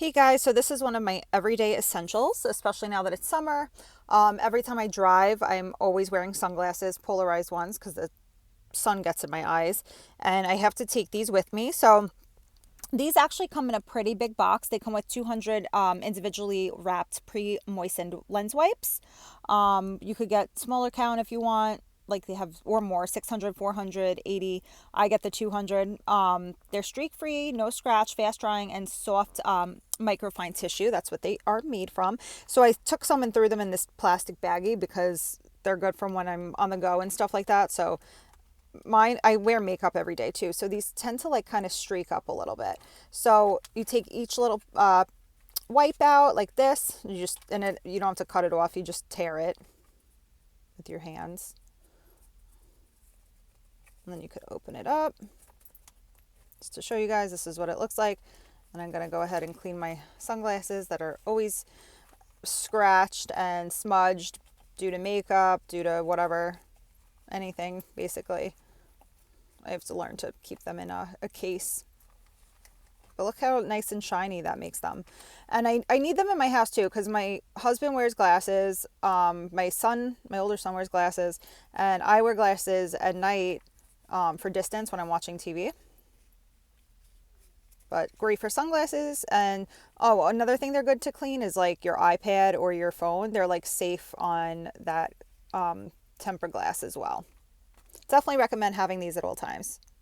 Hey guys, so this is one of my everyday essentials, especially now that it's summer. Every time I drive, I'm always wearing sunglasses, polarized ones, because the sun gets in my eyes, and I have to take these with me. So these actually come in a pretty big box. They come with 200 individually wrapped pre-moistened lens wipes. You could get smaller count if you want. Like they have, or more, 600, 400, 80. I get the 200. They're streak free, no scratch, fast drying, and soft microfine tissue. That's what they are made from. So I took some and threw them in this plastic baggie because they're good from when I'm on the go and stuff like that. So mine, I wear makeup every day too, so these tend to like kind of streak up a little bit. So you take each little wipe out like this. You just, and it, you don't have to cut it off, you just tear it with your hands, and then you could open it up just to show you guys this is what it looks like. And I'm going to go ahead and clean my sunglasses that are always scratched and smudged due to makeup, due to whatever, anything basically. I have to learn to keep them in a case. But look how nice and shiny that makes them. And I need them in my house too, because my husband wears glasses. My older son wears glasses. And I wear glasses at night for distance when I'm watching TV. But great for sunglasses. And oh, another thing they're good to clean is like your iPad or your phone. They're like safe on that tempered glass as well. Definitely recommend having these at all times.